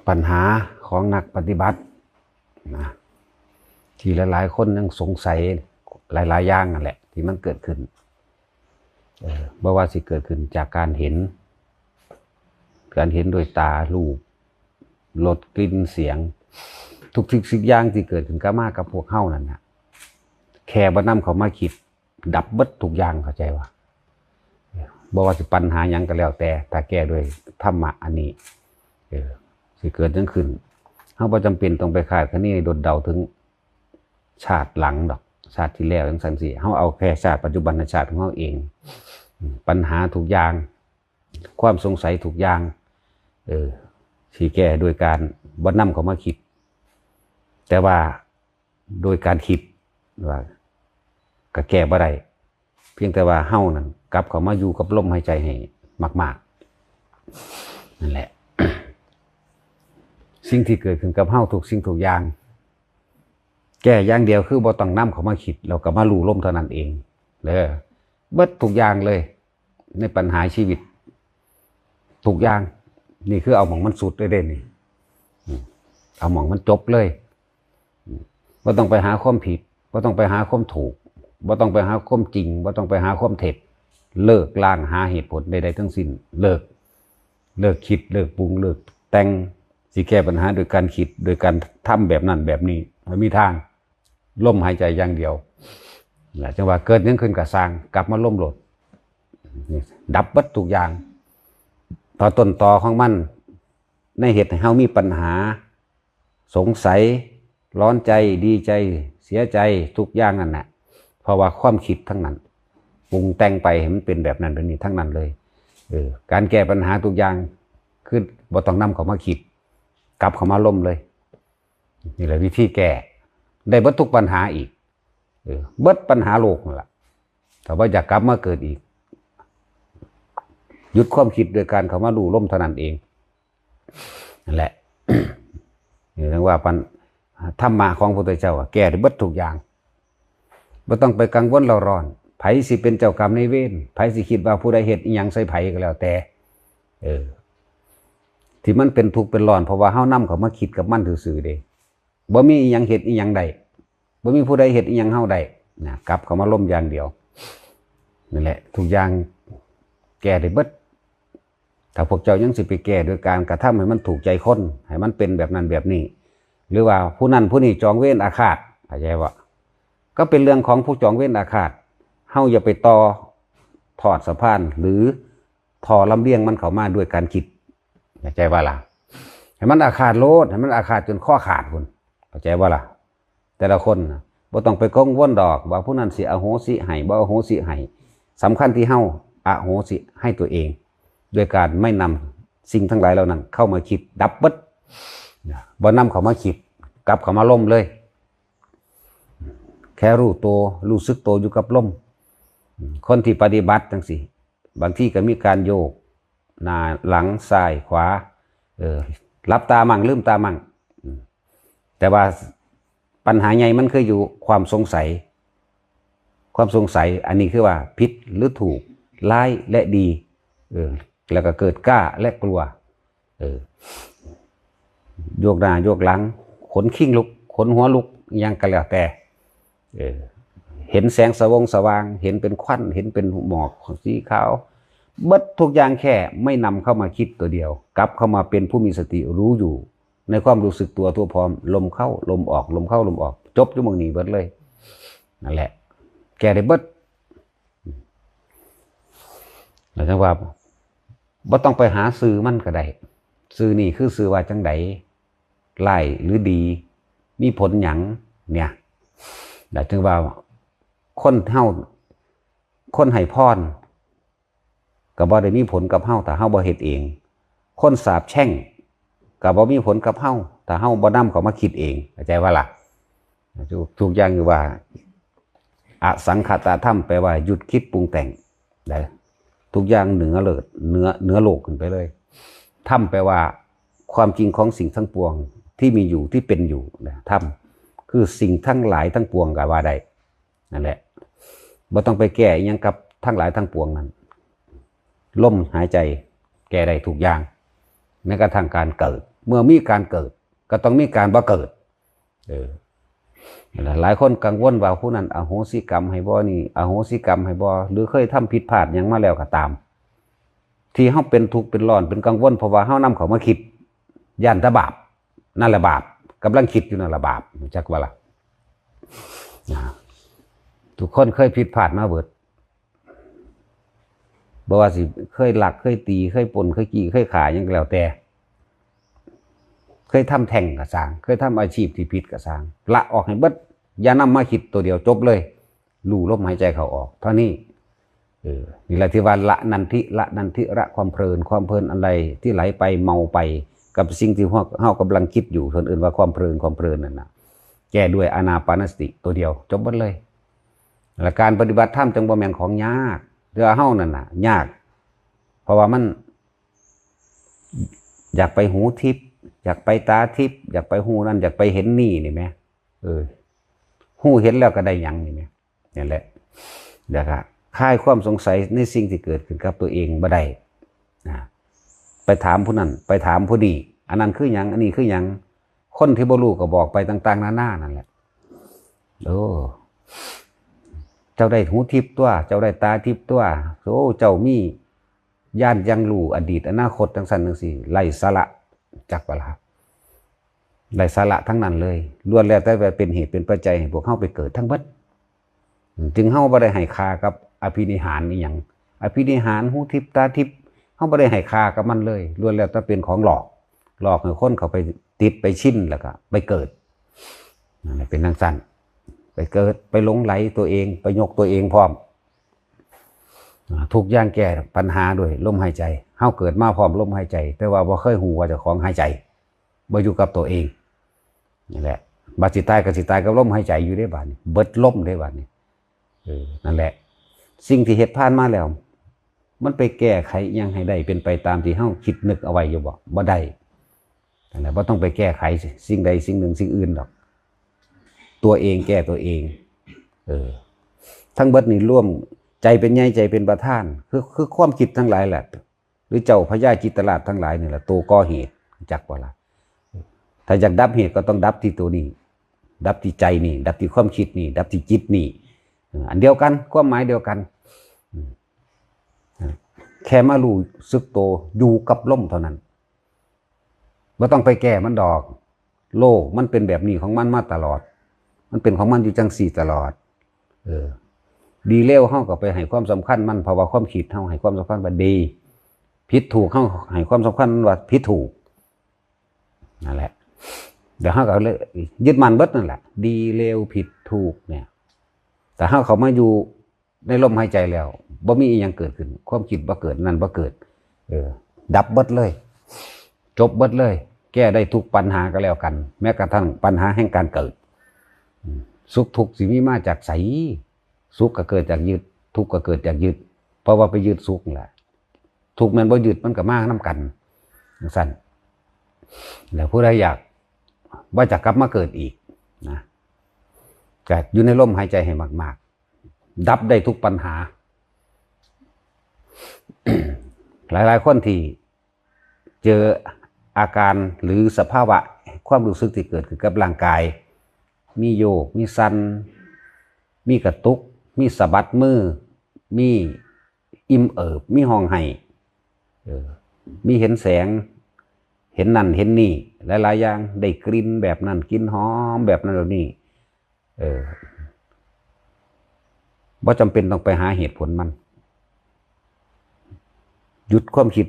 ปัญหาของนักปฏิบัตินะที่หลายๆคนยังสงสัยหลายๆอย่างนั่นแหละที่มันเกิดขึ้นบ่ว่าสิเกิดขึ้นจากการเห็นโดยตารูปรสกลิ่นเสียงทุกสิ่งอย่างที่เกิดขึ้นก็มากับพวกเฮานั่นนะแค่บ่นำเขามาคิดดับเบิดทุกอย่างเข้าใจว่าบ่ว่าสิปัญหาหยังก็แล้วแต่ถ้าแก้ด้วยธรรมะอันนี้สิเกิดจังขึ้นเฮาบ่จำเป็นต้องไปคาดคะเนโดดเดาถึงชาติหลังดอกชาติที่แล้วจังซั่นสิเฮาเอาแค่ชาติปัจจุบันชาติของเฮาเองปัญหาทุกอย่างความสงสัยทุกอย่างสิแก้โดยการบ่นำเขามาคิดแต่ว่าโดยการคิดว่าก็แก้บ่ได้เพียงแต่ว่าเฮานั่นกลับเข้ามาอยู่กับลมหายใจให้มากๆนั่นแหละ สิ่งที่เกิดขึ้นกับเฮาทุกสิ่งทุกอย่างแก้อย่างเดียวคือบ่ต้องนำเขามาคิดเราก็มารู้ลมเท่านั้นเองเด้อเบิดทุกอย่างเลยในปัญหาชีวิตทุกอย่างนี่คือเอาหม่องมันสุดได้นี่เอาหม่องมันจบเลยบ่ต้องไปหาความผิดบ่ต้องไปหาความถูกบ่ต้องไปหาความจริงบ่ต้องไปหาความเท็จเลิกล้างหาเหตุผลใดๆทั้งสิ้นเลิกคิดเลิกปรุงเลิกแต่งสิแก้ปัญหาโดยการคิดโดยการทำแบบนั้นแบบนี้ไม่มีทางลมหายใจอย่างเดียวแหละจังว่าเกิดยังขึ้นกับสร้างกลับมาล่มโหลดดับเบิดทุกอย่างต่อต้นตอของมันในเหตุให้เฮามีปัญหาสงสัยร้อนใจดีใจเสียใจทุกอย่างนั่นแหละเพราะว่าความคิดทั้งนั้นปรุงแต่งไปให้มันเป็นแบบนั้นเป็นนี้ทั้งนั้นเลยการแก้ปัญหาทุกอย่างคือบ่ต้องนำเขามาคิดกลับเขามาล่มเลยนี่แหละวิธีแก้ได้เบิดทุกปัญหาอีกเบิดปัญหาโลกนั่นแหละแต่ว่าอยากกลับมาเกิดอีกหยุดความคิดโดยการเขามาดูล่มเท่านั้นเองนั่นแหละ นี่เรียกว่าธรรมะของพระพุทธเจ้าแก้ได้เบิดทุกอย่างไม่ต้องไปกังวลเราร้อนไผสิเป็นเจ้ากรรมในเวรไผสิคิดว่าผู้ใดเหตุอีหยังใส่ไผก็แล้วแต่ที่มันเป็นทุกข์เป็นร้อนเพราะว่าเฮานำเขามาคิดกับมันซื่อๆเด้บ่มีอีหยังเหตุอีหยังใดบ่มีผู้ใดเหตุอีหยังเฮาใดนะกลับเขามาล้มอย่างเดียวนั่นแหละทุกอย่างแก้ได้เบิดถ้าพวกเจ้ายังสิไปแก้โดยการกระทำให้มันถูกใจคนให้มันเป็นแบบนั้นแบบนี้หรือว่าผู้นั้นผู้นี้จองเวรอาฆาตเข้าใจบ่ก็เป็นเรื่องของผู้จองเวรอาฆาตเฮาอย่าไปถอดสะพานหรือทอลำเลียงมันเข้ามาด้วยการคิดเข้าใจว่าล่ะให้มันอาฆาตโลดให้มันอาฆาตจนข้อขาดพุ่นเข้าใจว่าล่ะแต่ละคนบ่ต้องไปกังวลดอกว่าผู้นั้นสิอโหสิให้บ่อโหสิให้สำคัญที่เฮาอโหสิให้ตัวเองด้วยการไม่นำสิ่งทั้งหลายเหล่านั้นเข้ามาคิดดับเบิดบ่นำเขามาคิดกลับเขามาล่มเลยแค่รู้สึกตัวอยู่กับลมคนที่ปฏิบัติจังสิบางที่ก็มีการโยกหน้าหลังซ้ายขวารับตามั่งลืมตามั่งแต่ว่าปัญหาใหญ่มันคืออยู่ความสงสัยอันนี้คือว่าผิดหรือถูกร้ายและดีแล้วก็เกิดกล้าและกลัวโยกหน้าโยกหลังขนขิ้งลุกขนหัวลุกยังก็แล้วแต่เห็นแสงสว่างเห็นเป็นควันเห็นเป็นหมอกสีขาวเบิดทุกอย่างแค่ไม่นำเข้ามาคิดตัวเดียวกลับเข้ามาเป็นผู้มีสติรู้อยู่ในความรู้สึกตัวทั่วพร้อมลมเข้าลมออกลมเข้าลมออกจบอยู่หม้องนี้เบิดเลยนั่นแหละแก้ได้เบิดแล้วจังว่าบ่ต้องไปหาซื้อมันก็ได้ซื้อนี่คือซื้อว่าจังไดไล่หรือดีมีผลหยังเนี่ยแต่ถึงว่าคนให้พรก็บ่ได้มีผลกับเฮาแต่เฮาบ่เฮ็ดเองคนสาปแช่งก็บ่มีผลกับเฮาแต่เฮาบ่นำเขามาคิดเองเข้าใจว่าล่ะทุกอย่างอยู่ว่าอสังขตธรรมแปลว่าหยุดคิดปรุงแต่งได้ทุกอย่างเหนือโลกขึ้นไปเลยธรรมแปลว่าความจริงของสิ่งทั้งปวงที่มีอยู่ที่เป็นอยู่นะธรรมคือสิ่งทั้งหลายทั้งปวงก็ว่าได้นั่นแหละบ่ต้องไปแก้อิหยังกับทั้งหลายทั้งปวงนั้นลมหายใจแก้ได้ทุกอย่างแม้กระทั่งการเกิด เมื่อมีการเกิดก็ต้องมีการบ่เกิดหลายคนกังวลว่าผู้นั้นอโหสิกรรมให้บ่นี่อโหสิกรรมให้บ่หรือเคยทำผิดพลาดหยังมาแล้วก็ตามที่เฮาเป็นทุกข์เป็นร้อนเป็นกังวลเพราะว่าเฮานำเขามาคิดย่านตะบาปนั่นแหละบาปกำลังคิดอยู่นั่นแหละบาปจักว่าล่ะทุกคนเคยผิดพลาดมาเบิดบ่ว่าสิเคยลักเคยตีเคยปล้นเคยจี้เคยฆ่าหยังก็แล้วแต่เคยทำแท่งก็สร้างเคยทำอาชีพที่ผิดก็สร้างละออกให้เบิดอย่านำมาคิดตัวเดียวจบเลยรู้ลมหายใจเข้าออกเท่านี้นี่แหละที่ว่าละนันทิละความเพลินอะไรที่ไหลไปเมาไปกับสิ่งที่เฮากำลังคิดอยู่คนอื่นว่าความเพลินนั่นน่ะแก้ด้วยอานาปานสติตัวเดียวจบหมดเลยและการปฏิบัติธรรมจังบ่แม่นของยากเรื่องเฮานั่นน่ะยากเพราะว่ามันอยากไปหูทิพย์อยากไปตาทิพย์อยากไปหูนั่นอยากไปเห็นนี่แม่หูเห็นแล้วก็ได้หยังนี่แม่นี่แหละเดี๋ยวครับคลายความสงสัยในสิ่งที่เกิดขึ้นกับตัวเองบ่ได้นะไปถามผู้นั้นไปถามผู้นี้อันนั้นคือหยังอันนี้คือหยังคนที่บ่รู้ก็บอกไปต่างๆนานานั่นแหละเจ้าได้หูทิพย์ตัวเจ้าได้ตาทิพย์ตัวเจ้ามีญาณยังรู้อดีตอนาคตจังซั่นจังซี่ไร้สาระจักว่าล่ะไร้สาระทั้งนั้นเลยล้วนแล้วแต่เป็นเหตุเป็นปัจจัยให้พวกเฮาไปเกิดทั้งเบิดจึงเฮาบ่ได้ให้ค่ากับอภินิหารอีหยังอภินิหารหูทิพย์ตาทิพย์เฮาบ่ได้ให้ค่ากับมันเลยล้วนแล้วแต่เป็นของหลอกให้คนเขาไปติดไปชินแล้วก็ไปเกิดนั่นเป็นจังซั่นไปเกิดไปหลงไหลตัวเองไปยกตัวเองพร้อมทุกอย่างแก้ปัญหาด้วยลมหายใจเฮาเกิดมาพร้อมลมหายใจแต่ว่าบ่เคยฮู้ว่าเจ้าของหายใจบ่อยู่กับตัวเองนี่แหละบาดสิตายก็สิตายกับลมหายใจอยู่ได้บาดนี้เบิดลมได้บาดนี้นั่นแหละสิ่งที่เฮ็ดผ่านมาแล้วมันไปแก้ไขยังให้ได้เป็นไปตามที่เฮาคิดนึกเอาไว้อยู่บ่ได้นั่นแหละบ่ต้องไปแก้ไขสิ่งใดสิ่งหนึ่งสิ่งอื่นดอกตัวเองแก้ตัวเองทั้งเบิดนี่ร่วมใจเป็นใหญ่ใจเป็นประธานคือความคิดทั้งหลายแหละหรือเจ้าพญาจิตตราชทั้งหลายนี่แหละตัวก่อเหตุจักว่าล่ะถ้าอยากดับเหตุก็ต้องดับที่ตัวนี้ดับที่ใจนี่ดับที่ความคิดนี่ดับที่จิตนี่อันเดียวกันความหมายเดียวกันแค่มารู้สึกตัวอยู่กับลมเท่านั้นไม่ต้องไปแก้มันดอกโลกมันเป็นแบบนี้ของมันมาตลอดมันเป็นของมันอยู่จังสี่ตลอดดีเลวเฮาก็ไปให้ความสำคัญมันเพราะว่าความคิดเฮาให้ความสำคัญว่าดีผิดถูกเฮาให้ความสำคัญว่าผิดถูกนั่นแหละเดี๋ยวเฮาก็เลยยึดมันเบิดนั่นแหละดีเลวผิดถูกเนี่ยแต่เฮาเขามาอยู่ในลมหายใจแล้วบ่มีอีหยังเกิดขึ้นความคิดบ่เกิดนั่นบ่เกิดดับเบิดเลยจบเบิดเลยแก้ได้ทุกปัญหาก็แล้วกันแม้กระทั่งปัญหาแห่งการเกิดสุขทุกข์สิมีมาจากไสสุขก็เกิดจากยึดทุกข์ก็เกิดจากยึดเพราะว่าไปยึดสุขแหละทุกข์มันบ่ยึดมันก็มากน้ำกันสั่นแล้วผู้ใดอยากว่าจะกลับมาเกิดอีกนะก็อยู่ในลมหายใจให้มากๆดับได้ทุกปัญหา หลายๆคนที่เจออาการหรือสภาวะความรู้สึกที่เกิดขึ้นกับร่างกายมีโยกมีสั่นมีกระตุกมีสะบัดมือมีอิ่มเอิบมีห้องไห้มีเห็นแสงเห็นนั่นเห็นนี่หลายๆอย่างได้กลิ่นแบบนั้นกลิ่นหอมแบบนั้นแบบนี้บ่จำเป็นต้องไปหาเหตุผลมันหยุดความคิด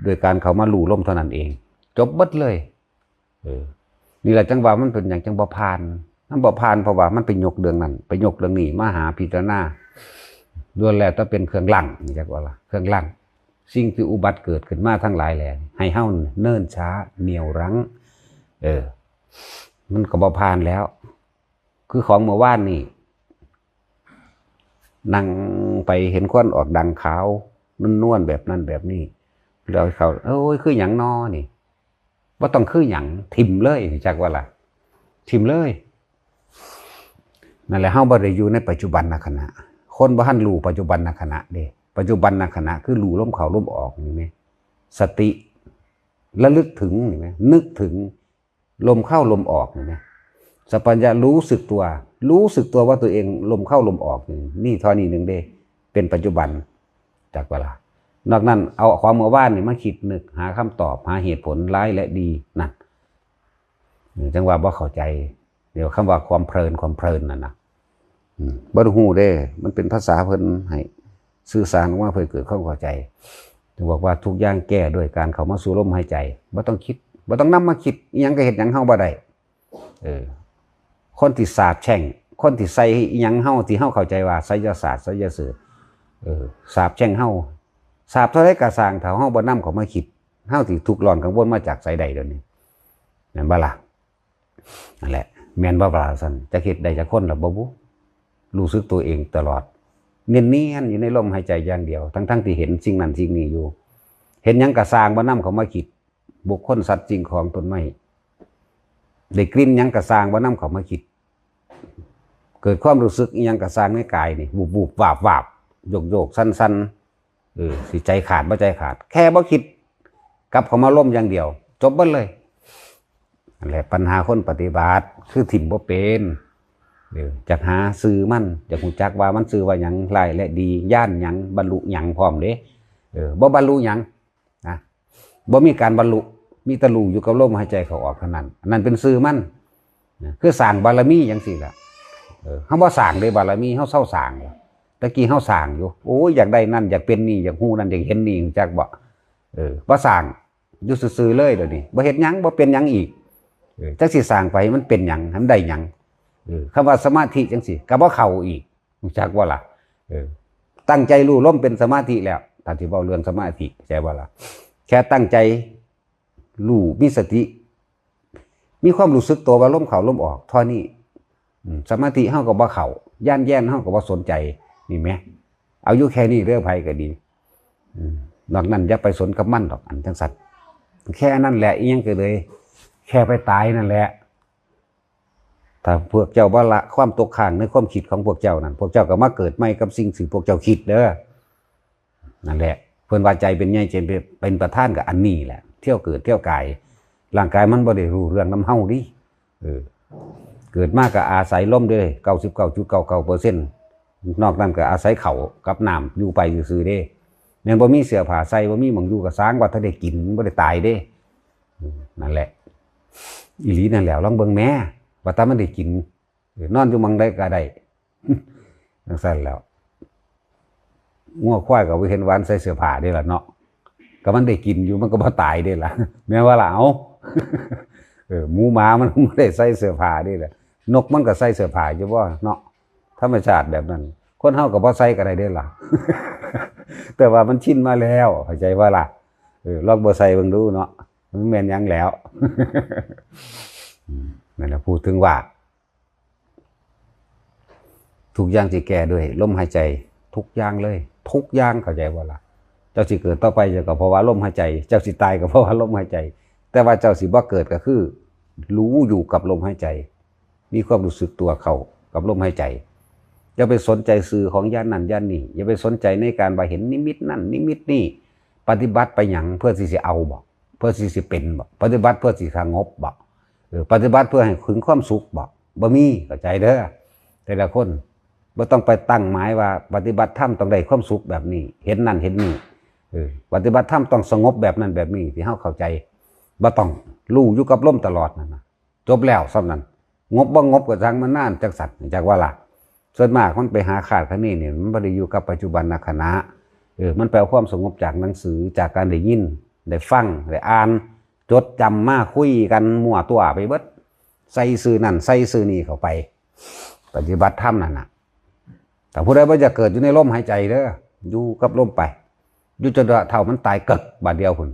โดยการเขามาลู่ลมเท่านั้นเองจบเบิดเลยนี่แหละจังว่ามันเป็นอย่างจังบ่ผ่านมันบ่ผ่านเพราะว่ามันไปยกเรื่องนั้นไปยกเรื่องนี้มาหาพิจารณาล้วนแล้วต้องเป็นเครื่องลั่งนี่จักว่าล่ะเครื่องลั่งสิ่งที่อุบัติเกิดขึ้นมาทั้งหลายแหล่ให้เฮาเนิ่นช้าเหนี่ยวรั้งมันก็บ่ผ่านแล้วคือของเมื่อวานนี่นั่งไปเห็นควันออกดังขาวนุ่นๆแบบนั้นแบบนี้แล้วเขาคือหยังนอนี่ว่าต้องคือหยังทิมเลยจักว่าล่ะทิมเลยนั่นแหละเฮาบ่ได้อยู่ในปัจจุบันขณะคนบ่ทันรู้ปัจจุบันขณะเด้ปัจจุบันขณะคือรู้ลมเข้าลมออกนี่แม่สติ ระลึกถึงเห็นไหมนึกถึงลมเข้าลมออกเห็นไหมสัพพัญญะรู้สึกตัวว่าตัวเองลมเข้าลมออกนี่เท่านี้หนึ่งเด้เป็นปัจจุบันจากเวลานอกนั้นเอาความเมื่อวานนี่มาคิดนึกหาคำตอบหาเหตุผลร้ายและดีนั่นจังว่าบ่เข้าใจเดี๋ยวคำว่าความเพลินนั่นนะบ่รู้เด้มันเป็นภาษาเพิ่นให้สื่อสารออกมาเพื่อเกิดความเข้าใจถึงบอกว่าทุกอย่างแก้ด้วยการเข้ามาสู่ลมหายใจบ่ต้องคิดบ่ต้องนำมาคิดอีหยังก็เฮ็ดหยังเฮาบ่ได้คนที่สาบแช่งคนที่ใส่อีหยังเฮาที่เฮาเข้าใจว่าไสยศาสตร์ไสยสื่อสาบแช่งเฮาสาบเท่าไรก็สร้างถ้าเฮาบ่นำเข้ามาคิดเฮาที่ทุกข์ร้อนกังวลมาจากไสใดเดี๋ยวนี้แม่นบ่ล่ะนั่นแหละแม่นบ่ล่ะซั่นจะเฮ็ดได้จักคนล่ะบ่บุรู้สึกตัวเองตลอดเนียนๆอยู่ในลมหายใจอย่างเดียวทั้งที่เห็นสิ่งนั้นสิ่งนี้อยู่เห็นหยังก็สร้างบ่นำเข้ามาคิดบุคคลสัตว์จริงของต้นไม้ได้กลิ่นหยังก็สร้างบ่นำเข้ามาคิดเกิดความรู้สึกอีหยังก็สร้างในกายนี่วูบๆวาบๆโยกๆสั้นๆสิใจขาดบ่ใจขาดแค่บ่คิดกลับเข้ามาล่มอย่างเดียวจบเบิดเลยนั่นแหละปัญหาคนปฏิบัติคือถิ่มบ่เป็นจักหาซื้อมันจักฮู้จักว่ามันซื้อว่าหยังร้ายและดีย่านหยังบรรลุหยังพร้อมเด้บ่บรรลุหยังนะบ่มีการบรรลุมีแต่รู้อยู่กับลมหายใจเข้าออกเท่านั้นอันนั้นเป็นซื้อมันคือสร้างบารมีจังซี่ล่ะเฮาบ่สร้างได้บารมีเฮาเซาสร้างตะกี้เฮาสร้างอยู่โอ้ยอยากได้นั่นอยากเป็นนี่อยากฮู้นั่นอยากเห็นนี่จักบ่บ่สร้างอยู่ซื่อๆเลยเดี๋ยวนี้บ่เฮ็ดหยังบ่เป็นหยังอีกจักสิสร้างไปมันเป็นหยังให้มันได้หยังคำว่าสมาธิจังสิก็บ่เข้าอีกจักว่าล่ะตั้งใจรู้ลมเป็นสมาธิแล้วถ้าที่เว้าเรื่องสมาธิใช่บ่ล่ะแค่ตั้งใจรู้มีสติมีความรู้สึกตัวว่าลมเข้าลมออกเท่านี้สมาธิเฮาก็บ่เข้าย่านแย่นเฮาก็บ่สนใจนี่แหมเอาอยู่แค่นี้เรื่องภัยก็ดีนอกนั้นอย่าไปสนกับมันดอกอันจังสัตว์แค่นั้นแหละอีหยังก็เลยแค่ไปตายนั่นแหละถ้าพวกเจ้าบ่ละความตกข้างในความคิดของพวกเจ้านั่นพวกเจ้าก็มาเกิดใหม่กับสิ่งที่พวกเจ้าคิดเด้อนั่นแหละเพิ่นว่าใจเป็นใหญ่ใจเป็นประธานกับอันนี้แหละเที่ยวเกิดเที่ยวกายร่างกายมันบ่ได้รู้เรื่องนำเฮาดิเกิดมาก็อาศัยลมเด้99.99%นอกนั้นก็อาศัยเขากับน้ำอยู่ไปซื่อๆเด้แม่นบ่มีเสื้อผ้าใส่บ่มีหม้องอยู่ก็สร้างว่าถ้าได้กินบ่ได้ตายเด้นั่นแหละอีหลีนั่นแหละลองเบิ่งแหน่ว่าถ้ามันได้กินนอนอยู่หม้องใดก็ได้จังซั่นแล้วงัวควายก็บ่เห็นหวานใส่เสื้อผ้าเด้ล่ะเนาะก็มันได้กินอยู่มันก็บ่ตายเด้ล่ะแม่ว่าล่ะเอาหมูหมามันบ่ได้ใส่เสื้อผ้าเด้ล่ะนกมันก็ใส่เสื้อผ้าอยู่บ่เนาะธรรมชาติแบบนั้นคนเฮาก็บ่ใส่ก็ได้เด้ล่ะ แต่ว่ามันชินมาแล้วเข้าใจว่าล่ะลองบ่ใส่เบิ่งดูเนาะมันแม่นหยังแล้ว นั่นแหละพูดถึงว่าทุกอย่างที่แก้ด้วยลมหายใจทุกอย่างเลยทุกอย่างเข้าใจว่าล่ะเจ้าสิเกิดต่อไปก็เพราะว่าลมหายใจเจ้าสิตายก็เพราะว่าลมหายใจแต่ว่าเจ้าสิบ่เกิดก็คือรู้อยู่กับลมหายใจมีความรู้สึกตัวเข้ากับลมหายใจอย่าไปสนใจสื่อของย่านนั้นย่านนี้อย่าไปสนใจในการว่าเห็นนิมิตนั่นนิมิตนี่ปฏิบัติไปหยังเพื่อสิเอาบ่เพื่อสิเป็นบ่ปฏิบัติเพื่อสิสงบบ่ปฏิบัติเพื่อให้ถึงความสุขบ่มีเข้าใจเด้อแต่ละคนบ่ต้องไปตั้งหมายว่าปฏิบัติธรรมต้องได้ความสุขแบบนี้เห็นนั่นเห็นนี่ปฏิบัติธรรมต้องสงบแบบนั้นแบบนี้ที่เฮาเข้าใจบ่ต้องรู้อยู่กับลมตลอดนั่นน่ะจบแล้วซ้ำนั้นงบบ่งบก็จังมันนานจักสัตว์จักว่าล่ะส่วนมากมันไปหาขาดคะนี่เนี่ยมันบ่ได้อยู่กับปัจจุบันขณะมันไปเอาความสงบจากหนังสือจากการได้ยินได้ฟังได้อ่านจดจำมาคุยกันมั่วตัวไปเบิดใส่สื่อนั่นใส่สื่อนี่เข้าไปปฏิบัติธรรมนั่นน่ะแต่ผู้ใดว่าจะเกิดอยู่ในลมหายใจเด้ออยู่กับลมไปอยู่จนเท่ามันตายเกิดบาดเดียวพุ่น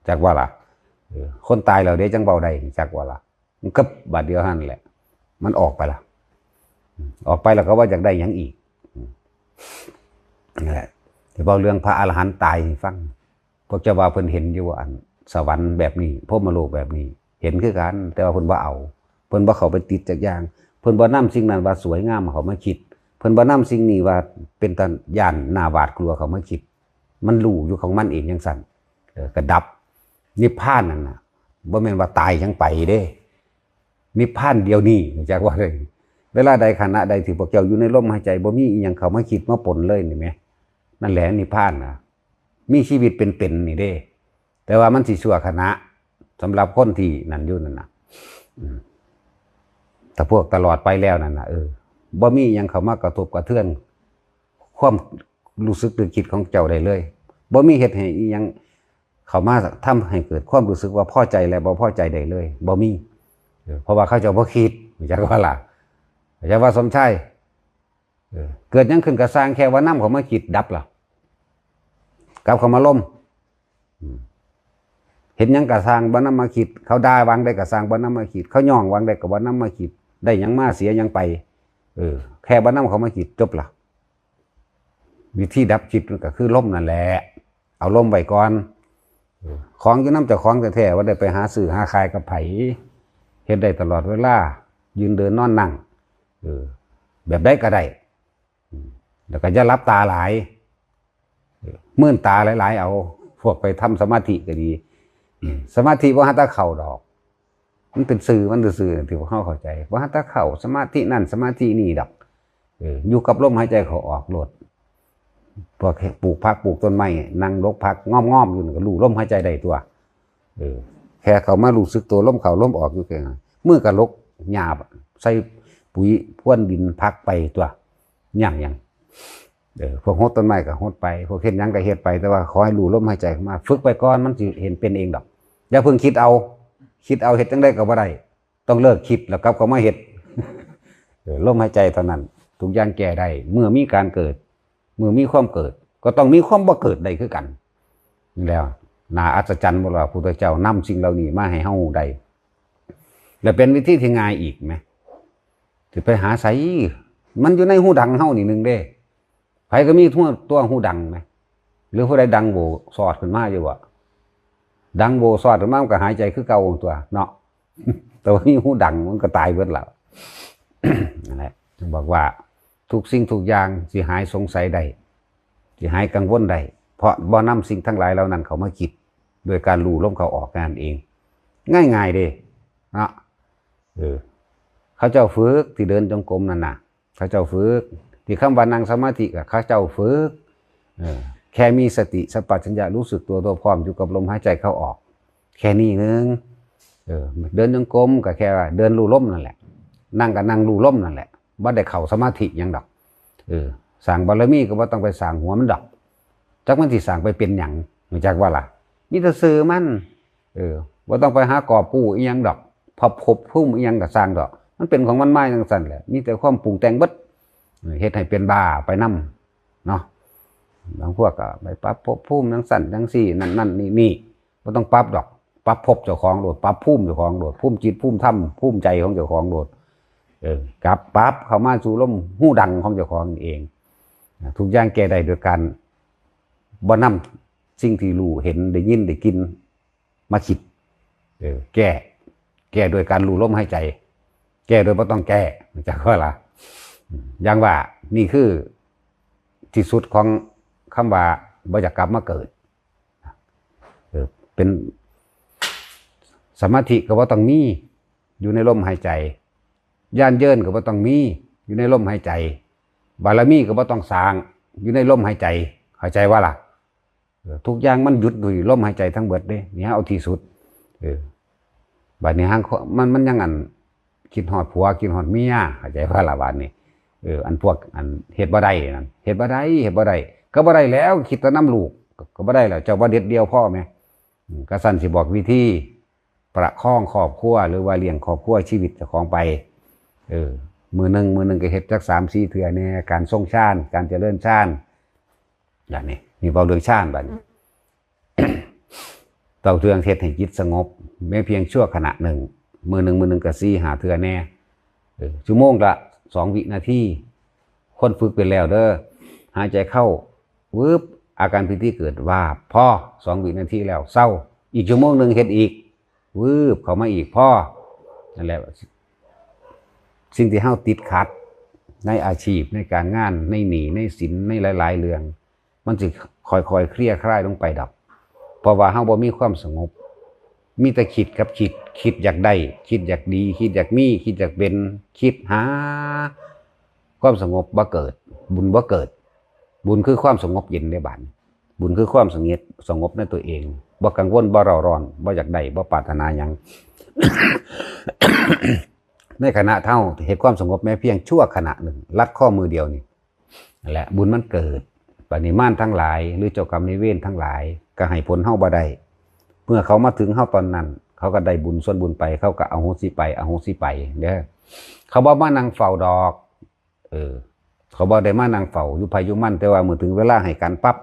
จักว่าล่ะคนตายแล้วเด้จังเบาได้จักว่าล่ะมันกึบบาดเดียวนั่นแหละมันออกไปละออกไปแล้วก็ว่าอยากได้หยังอีกนี่แหละที่เบาเรื่องพระอรหันต์ตายฟังพวกเจ้าว่าเพิ่นเห็นอยู่ว่าอันสวรรค์แบบนี้พรหมโลกแบบนี้เห็นคือกันแต่ว่าเพิ่นบ่เอาเพิ่นบ่เข้าไปติดจักอย่างเพิ่นบ่นำสิ่งนั้นว่าสวยงามเขามาคิดเพิ่นบ่นำสิ่งนี้ว่าเป็นตาย่านหน้าหวาดกลัวเขามาคิดมันรู้อยู่ของมันเองจังซั่นก็ดับ นิพพานนั่นน่ะบ่แม่นว่าตายยังไปเด้นิพพานเดียวนี้จักว่าเลยเวลาใดขณะใดที่พวกเจ้าอยู่ในลมหายใจบ่มีอีหยังเข้ามาคิดมาปนเลยนี่แหมนั่นแหละนิพพานน่ะมีชีวิตเป็นนี่เด้แต่ว่ามันสิชั่วขณะสำหรับคนที่นั่นอยู่นั่นน่ะแต่พวกตลอดไปแล้วนั่นน่ะบ่มีอีหยังเข้ามากระทบกระเทือนความรู้สึกหรือคิดของเจ้าได้เลยบ่มีเฮ็ดให้อีหยังเข้ามาทำให้เกิดความรู้สึกว่าพอใจและบ่พอใจได้เลยบ่มีเพราะว่าเขาเจ้าบ่คิดจักว่าล่ะจักว่าสมชายเกิดยังขึ้นก็สร้างแค่ว่านำเขามาคิดดับล่ะกลับเขามาล้มเห็นยังก็สร้างบ่นำมาคิดเขาด่าวางได้ก็สร้างบ่นำมาคิดเขาย่องวางได้ก็บ่นำมาคิดได้หยังมาเสียหยังไปแค่บ่นำเขามาคิดจบล่ะวิธีดับจิตก็คือล้มนั่นแหละเอาล้มไว้ก่อนของอยู่นำเจ้าของแท้ๆว่าได้ไปหาซื้อหาขายกับไผเฮ็ดได้ตลอดเวลายืนเดินนอนนั่งแบบใดก็ได้แล้วก็อย่าหลับตาหลายมื่นตาหลายๆเอาพวกไปทำสมาธิก็ดีสมาธิบ่ฮัตตะเข่าดอกมันเป็นสื่อมันซื่อๆที่พวกเขาเข้าใจบ่ฮัตตะเข่าสมาธินั่นสมาธินี่ดอกอยู่กับลมหายใจเขาออกโลดพวกปลูกผักปลูกต้นไม้นั่งรกผักง้อมๆอยู่ก็รู้ลมหายใจได้ตัวแค่เขามารู้สึกตัวลมเข้าลมออกอยู่แค่นั้นมือก็ลกหญ้าใส่ปุ๋ยพ่นดินพักไปตัวอย่างพวกโหดต้นไม้ก็โหดไปพวกเฮ็ดหยังก็เฮ็ดไปแต่ว่าขอให้รู้ลมหายใจมาฝึกไปก่อนมันสิเห็นเป็นเองดอกอย่าเพิ่งคิดเอาเฮ็ดจังได๋ก็บ่ได้ต้องเลิกคิดแล้วกลับเข้ามาเฮ็ดลมหายใจเท่านั้นทุกอย่างแก้ได้เมื่อมีการเกิดเมื่อมีความเกิดก็ต้องมีความบ่เกิดได้คือกันนี่แล้วน่าอัศจรรย์บ่ล่ะพระพุทธเจ้านำสิ่งเหล่านี้มาให้เฮาได้แล้วเป็นวิธีที่ง่ายอีกไหมสิไปหาไสมันอยู่ในหูดังเฮานี่นึงเด้ไผก็มีตัวหูดังไหมหรือผู้ใดดังโบสอดขึ้นมาอยู่บ่ดังโบสอดขึ้นมามันก็หายใจคือเก่าตัวเนาะแต่ว่ามีหูดังมันก็ตายเบิดแล้วนั่นแหละจึงบอกว่าทุกสิ่งทุกอย่างสิหายสงสัยได้สิหายกังวลได้เพราะบ่นำสิ่งทั้งหลายเหล่านั้นเขามาคิดโดยการรู้ลมเขาออกงานเองง่ายๆเด้เนาะเขาเจ้าฝึกที่เดินจงกรมนั่นน่ะเขาเจ้าฝึกที่คำว่านั่งสมาธิกับเขาเจ้าฝึกแค่มีสติสัมปชัญญะรู้สึกตัวพร้อมอยู่กับลมหายใจเข้าออกแค่นี้นึงเดินจงกรมก็แค่ว่าเดินรู้ลมนั่นแหละนั่งก็นั่งรู้ลมนั่นแหละบ่ได้เข้าสมาธิหยังดอกสร้างบารมีก็บ่ต้องไปสร้างหัวมันดอกจักมันสิสร้างไปเป็นหยังรู้จักว่าล่ะมีแต่ซื่อมันบ่ต้องไปหากอบกู้อีหยังดอกพอพบพุ่มอีหยังก็สร้างดอกมันเป็นของมันมาจังซั่นแหละมีแต่ความปรุงแต่งเบิดเฮ็ดให้เป็นบ้าไปนำเนาะบางพวกก็ไปปรับภพภูมิจังซั่นจังซี่นั่นนี่บ่ต้องปรับดอกปรับภพเจ้าของโดดปรับภูมิเจ้าของโดดภูมิจิตภูมิธรรมภูมิใจของเจ้าของโดดกลับปรับเข้ามาสู่ลมหูดังของเจ้าของเองทุกอย่างแก้ได้โดยการบ่นำสิ่งที่รู้เห็นได้ยินได้กินมาคิดแก้โดยการรู้ลมหายใจแก้โดยบ่ต้องแก้จักว่าล่ะอย่างว่านี่คือที่สุดของคำว่าบ่อยากกลับมาเกิดเป็นสมาธิก็บ่ต้องมีอยู่ในลมหายใจย่านเยินก็บ่ต้องมีอยู่ในลมหายใจบารมีก็บ่ต้องสร้างอยู่ในลมหายใจเข้าใจว่าล่ะทุกอย่างมันหยุดด้วยลมหายใจทั้งเบิดเด้นี่เอาที่สุดบัดนี้มันยังอันคิดฮอดผัวคิดฮอดเมียเข้าใจว่าล่ะบัดนี้อันพวกอันเฮ็ดบ่ได้นั่นเฮ็ดบ่ได้ก็บ่ได้แล้วคิดแต่น้ำลูกก็บ่ได้แล้วเจ้าบ่เด็ดเดียวพ่อแม่ก็สั่นสิบอกวิธีประคองครอบครัวหรือว่าเลี้ยงครอบครัวชีวิตเจ้าของไปมือหนึ่งก็เฮ็ดจัก 3-4 เทื่อแน่การทรงฌานการเจริญฌานอย่างนี้มีเว้าเรื่องฌานบัดนี้ เต่าเทืองเฮ็ดให้จิตสงบแม้เพียงชั่วขณะหนึ่งมือหนึ่งก็4-5 เทื่อแน่ชั่วโมงละ2 วินาทีคนฝึกเป็นแล้วเด้อหายใจเข้าวืบอาการพิธีเกิดว่าพอ2 วินาทีแล้วเศร้าอีกชั่วโมงหนึ่งเฮ็ดอีกวืบเข้ามาอีกพอนั่นแหละสิ่งที่เฮาติดขัดในอาชีพในการงานในหนี้ในสินในหลายๆเรื่องมันสิค่อยๆเคลี่ยร์คลายลงไปดอกเพราะว่าเฮาบ่มีความสงบ มีแต่คิดกับคิดคิดอยากได้คิดอยากดีคิดอยากมีคิดอยากเป็นคิดหาความสงบบ่เกิดบุญบ่เกิดบุญคือความสงบเย็นในบ้านบุญคือความสงบในตัวเองบ่กังวลบ่เร่าร้อนบ่อยากได้บ่ปรารถนาหยัง ในขณะเท่าเหตุความสงบแม้เพียงชั่วขณะหนึ่งลัดข้อมือเดียวนี่นั่นแหละบุญมันเกิดปณิมานทั้งหลายหรือเจ้ากรรมนายเวรทั้งหลายก็ให้ผลเฮาบ่ได้เมื่อเขามาถึงเฮาตอนนั้นเขาก็ได้บุญส่วนบุญไปเขาก็อโหสิไปอโหสิไปเด้อเขาบ่มานั่งเฝ้าดอกเขาบ่ได้มานั่งเฝ้าอยู่ภัยอยู่มั่นแต่ว่าเมื่อถึงเวลาให้กันปั๊บ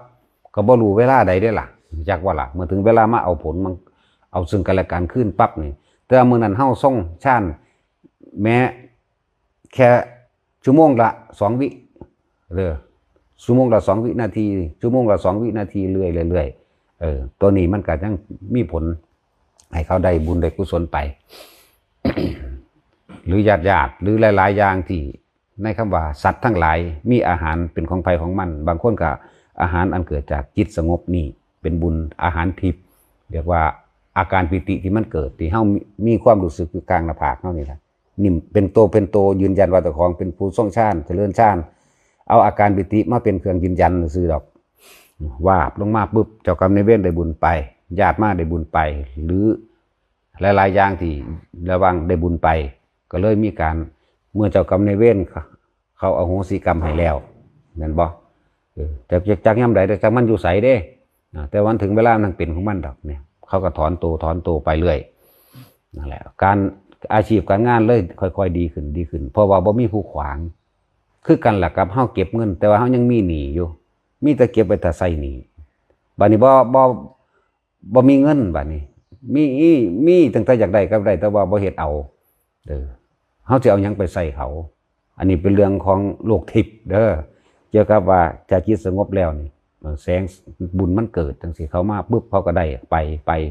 ก็บ่รู้เวลาใดได้ล่ะจักว่าล่ะเมื่อถึงเวลามาเอาผลมันเอาซึ่งกันและกันขึ้นปั๊บนี่แต่มื้อนั้นเฮาส่งชานแม้แค่ชั่วโมงละ2วิชั่วโมงละ2วินาทีชั่วโมงละ2วินาทีเรื่อยๆตัวนี้มันก็ยังมีผลให้เขาได้บุญได้กุศลไป หรือญาติหรือหลายๆอย่างที่ในคำว่าสัตว์ทั้งหลายมีอาหารเป็นของภัยของมันบางคนก็อาหารอันเกิดจากจิตสงบนี่เป็นบุญอาหารทิพย์เรียกว่าอาการปิติที่มันเกิดที่เฮามีความรู้สึกอยู่กลางหน้าผากเฮานี่แหละนิ่มเป็นโตยืนยันว่าเจ้าของเป็นผู้ทรงฌานเจริญฌานเอาอาการปิติมาเป็นเครื่องยืนยันซื่อดอกว่าลงมาปุ๊บเจ้ากรรมนายเวรได้บุญไปญาติมาได้บุญไปหรือหลายๆอย่างที่ระวังได้บุญไปก็เลยมีการเมื่อเจ้ากรรมนายเวรเขาอโหสิกรรมให้แล้วนั่นบ่แต่จากย่ำใดแต่จากมันอยู่ใสเด้แต่วันถึงเวลามันเป็นของมันดอกเนี่ยเขาก็ถอนตัวไปเรื่อยนั่นแหละการอาชีพการงานเลยค่อยๆดีขึ้นเพราะว่าบ่มีผู้ขวางคือกันแหละกับเฮาเก็บเงินแต่ว่าเฮายังมีหนี้อยู่มีแต่เก็บไว้แต่ใส่หนี้บัดนี้บ่มีเงินบัดนี้มีตั้งแต่อยากได้ก็ได้แต่ว่าบ่เฮ็ดเอาเฮาสิเอาหยังไปใส่เขาอันนี้เป็นเรื่องของโลกทิพย์เด้อเกี่ยวกับว่าจะจิตสงบแล้วนี่แสงบุญมันเกิดจังซี่เขามาปุ๊บเขาก็ได้ไ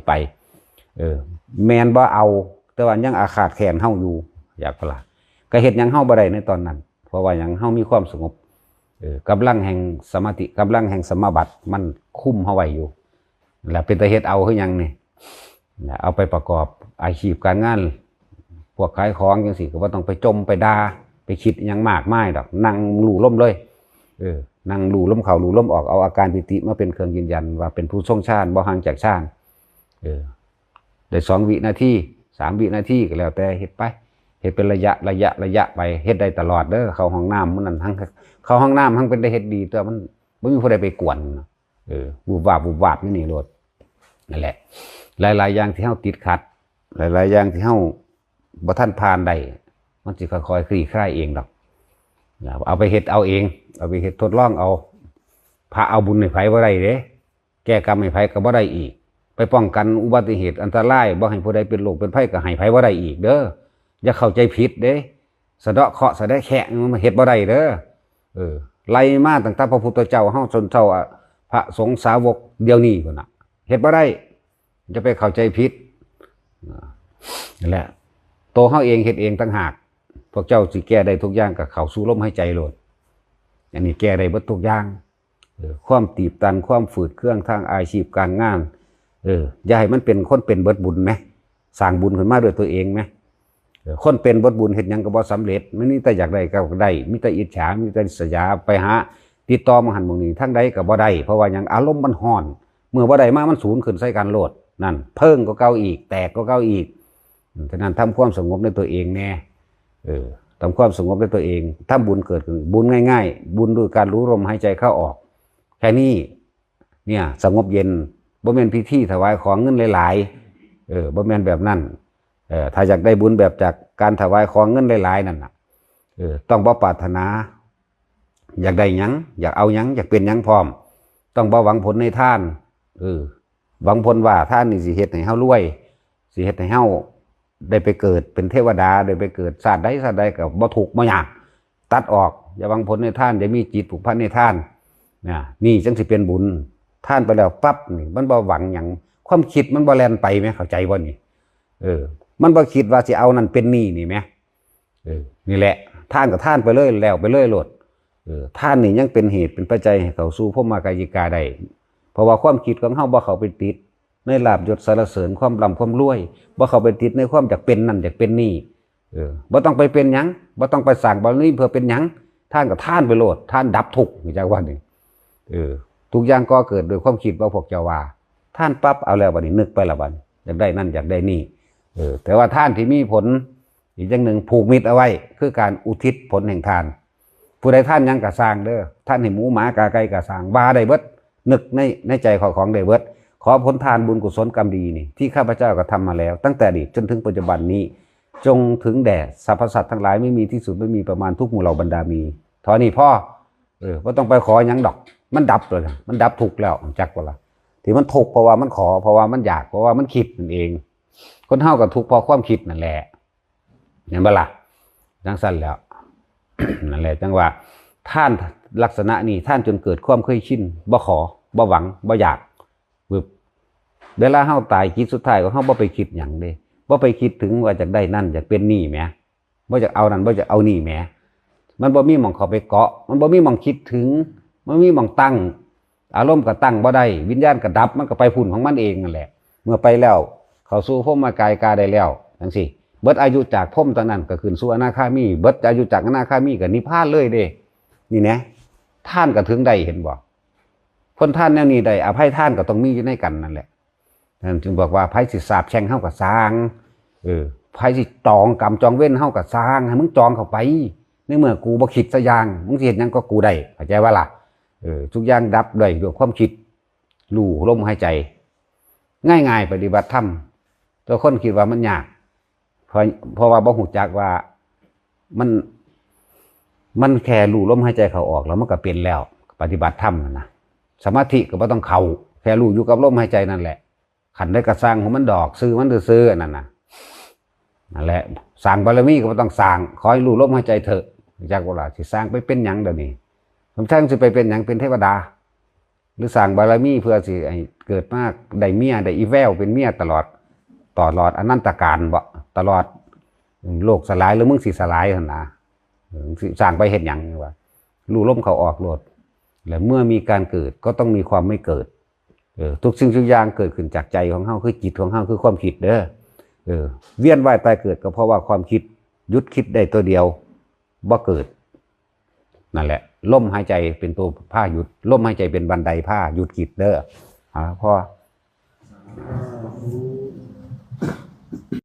ปแม่นบ่เอาแต่ว่ายังอาฆาตแค้นเฮาอยู่อยากพลาก็เฮ็ดหยังเฮาบ่ได้ในตอนนั้นเพราะว่าหยังเฮามีความสงบกำลังแห่งสมาธิกำลังแห่งสมาบัติมันคุมเฮาไว้อยู่แล้วเป็นตาเฮ็ดเอาคือหยังนี่เอาไปประกอบอาชีพการงานพวกขายของจังซี่ก็บ่ต้องไปจมไปด่าไปคิดหยังมากมายดอกนั่งลู่ลมเลยนั่งลู่ลมเข้าลู่ลมออกเอาอาการปิติมาเป็นเครื่องยืนยันว่าเป็นผู้ทรงฌานบ่ห่างจากฌานได้2วินาที3วินาทีก็แล้วแต่เฮ็ดไปเฮ็ดเป็นระยะไปเฮ็ดได้ตลอดเด้อเข้าห้องน้ำมันนั่นทั้งเข้าห้องน้ำทั้งเป็นได้เฮ็ดดีแต่มันบ่มีผู้ใดไปกวนวูบวาบนี่โลดนั่นแหละหลายๆอย่างที่เฮาติดขัดหลายๆอย่างที่เฮาบ่ทันผ่านได้มันสิค่อยๆคลี่คลายเองดอกเอาไปเฮ็ดเอาเองเอาไปเฮ็ดทดลองเอาพาเอาบุญให้ไผบ่ได้เด้แก้กรรมให้ไผก็บ่ได้อีกไปป้องกันอุบัติเหตุอันตรายบ่ให้ผู้ใดเป็นโรคเป็นภัยก็ให้ไผบ่ได้อีกเด้ออย่าเข้าใจผิดเด้สะเดาะเคราะห์สะได้แคะมันเฮ็ดบ่ได้เด้อไล่มาตั้งแต่พระพุทธเจ้าเฮาจนเท่าพระสงฆ์สาวกเดี๋ยวนี้พุ่นน่ะเฮ็ดบ่ได้จะไปเข้าใจผิดนั่นแหละตัวเฮาเองเฮ็ดเองต่างหากพวกเจ้าสิแก้ได้ทุกอย่างก็เข้าสู่ลมหายใจโลดอันนี้แก้ได้เบิดทุกอย่างความตีบตันความฝืดเครื่องทางอาชีพการงานอย่าให้มันเป็นคนเป็นเบิดบุญไหมสร้างบุญขึ้นมาด้วยตัวเองไหมคนเป็นเบิดบุญเห็นยังก็บ่สำเร็จไม่นี่แต่อยากได้ก็ได้มีแต่อิจฉามีแต่ริษยาไปหาติดต่อมาหันมองนี้ทั้งใดก็บ่ได้เพราะว่ายังอารมณ์มันฮ้อนเมื่อบ่ได้มามันสูญขึ้นใส่กันโลดนั่นเพิ่งก็เก่าอีกแตกก็เก่าอีกฉะนั้นทำความสงบในตัวเองแน่ทำความสงบในตัวเองทำบุญเกิดขึ้นบุญง่ายๆบุญด้วยการรู้ลมหายใจเข้าออกแค่นี้เนี่ยสงบเย็นบ่แม่นพิธีถวายของเงินหลายๆบ่แม่นแบบนั้นถ้าอยากได้บุญแบบจากการถวายของเงินหลายๆนั่นน่ะต้องบ่ปรารถนาอยากได้หยังอยากเอาหยังอยากเป็นหยังพร้อมต้องบ่หวังผลในทานหวังผลว่าทานนี่สิเฮ็ดให้เฮารวยสิเฮ็ดให้เฮาได้ไปเกิดเป็นเทวดาได้ไปเกิดชาติใดก็บ่ทุกข์บ่ยากตัดออกอย่าหวังผลในทานอย่ามีจิตผูกพันในทานนี่จังสิเป็นบุญทานไปแล้วปั๊บนี่มันบ่หวังหยังความคิดมันบ่แล่นไปไหมเข้าใจบ่นี่มันบ่คิดว่าสิเอานั่นเป็นนี่ไหมนี่แหละท่านกับท่านไปเลยแล้วไปเลยโลดท่านนี่ยังเป็นเหตุเป็นปัจจัยให้เขาสู่พรหมกายิกาได้เพราะว่าความคิดของเฮาบ่เข้าไปติด ในลาภยศสรรเสริญความร่ำความรวยบ่เข้าไปติดในความอยากเป็นนั่นอยากเป็นนี่บ่ต้องไปเป็นหยังบ่ต้องไปสร้างบารมีเพื่อเป็นหยังท่านก็ท่านไปโลดท่านดับทุกข์จากว่านี่ทุกอย่างก็เกิดโดยความคิดว่าพวกเจ้าว่าท่านปั๊บเอาแล้วบัดนี้นึกไปละบัดอยากได้นั่นอยากได้นี่แต่ว่าท่านที่มีผลอีกอย่างหนึ่งผูกมิตรเอาไว้คือการอุทิศผลแห่งทานผู้ใดท่านยังกะสร้างเด้อท่านให้หมูหมากาไก่กะสร้างบาได้เบิดนึกในใจของได้เบิดขอผลทานบุญกุศลกรรมดีนี่ที่ข้าพเจ้าก็ทำมาแล้วตั้งแต่อดีตจนถึงปัจจุบันนี้จงถึงแด่สรรพสัตว์ทั้งหลายไม่มีที่สุดไม่มีประมาณทุกหมู่เหล่าบรรดามีเท่านี้พ่อว่าต้องไปขอหยังดอกมันดับเลยมันดับทุกข์แล้วจักว่าล่ะที่มันทุกข์เพราะว่ามันขอเพราะว่ามันอยากเพราะว่ามันคิดนั่นเองคนเฮากับทุกข์เพราะความคิดนั่นแหละเห็นบ่ล่ะจังสั้นแล้ว นั่นแหละจังว่าท่านลักษณะนี้ท่านจนเกิดความเคยชินบ่ขอบ่หวังบ่อยากเวลาเฮาตายคิดสุดท้ายก็เฮาบ่ไปคิดหยังเด้บ่ไปคิดถึงว่าจะได้นั่นอยากเป็นนี่แหมบ่อยากเอานั่นบ่อยากเอานี่แหมมันบ่มีหม่องเข้าไปเกาะมันบ่มีหม่องคิดถึงมันมีหม่องตั้งอารมณ์ก็ตั้งบ่ได้วิญญาณก็ดับมันก็ไปพุ่นของมันเองนั่นแหละเมื่อไปแล้วเข้าสู่พรหมกายกาได้แล้วจังซี่เบิดอายุจากพรหมตอนนั้นก็ขึ้นสู่อนาคามีเบิดอายุจากอนาคามีก็นิพพานเลยเด้นี่แหนะท่านก็ถึงได้เห็นบ่คนท่านแนวนี้ได้อภัยท่านก็ต้องมีอยู่ในกันนั่นแหละนั่นจึงบอกว่าไผสิสาบแช่งเฮาก็สร้างไผสิจองกรรมจองเว้นเฮาก็สร้างให้มึงจองเข้าไปในเมื่อกูบ่คิดซะอย่างมึงสิเฮ็ดหยังก็กูได้เข้าใจว่าล่ะทุกอย่างดับด้วยความคิดรู้ลมหายใจง่ายๆปฏิบัติธรรมตัวคนคิดว่ามันยากเพราะว่าบ่ฮู้จักว่ามันแค่รู้ลมหายใจเข้าออกแล้วมันก็เป็นแล้วปฏิบัติธรรมนะสมาธิก็บ่ต้องเข้าแค่รู้อยู่กับลมหายใจนั่นแหละขันได้กระสร้างของมันดอกซื้อมันซื้อนั่นแหละสร้างบารมีก็บ่ต้องสร้างขอให้รู้ลมหายใจเถอะจักว่าล่ะสิสร้างไปเป็นหยังเดี๋ยวนี้ผมทั้งสิไปเป็นหยังเป็นเทวดาหรือสร้างบารมีเพื่อสิให้เกิดมากได้เมียได้อีแววเป็นเมียตลอดอนันตกาลบ่ตลอดโลกสลายหรือมึงสิสลายหั่นนะสร้างไปเฮ็ดหยังว่ารู้ลมเข้าออกโลดแล้วเมื่อมีการเกิดก็ต้องมีความไม่เกิดทุกสิ่งทุกอย่างเกิดขึ้นจากใจของเฮาคือจิตของเฮาคือความคิดเด้อเวียนว่ายตายเกิดก็เพราะว่าความคิดหยุดคิดได้ตัวเดียวบ่เกิดนั่นแหละลมหายใจเป็นตัวผ้าหยุดลมหายใจเป็นบันไดผ้าหยุดคิดเด้อพ่อ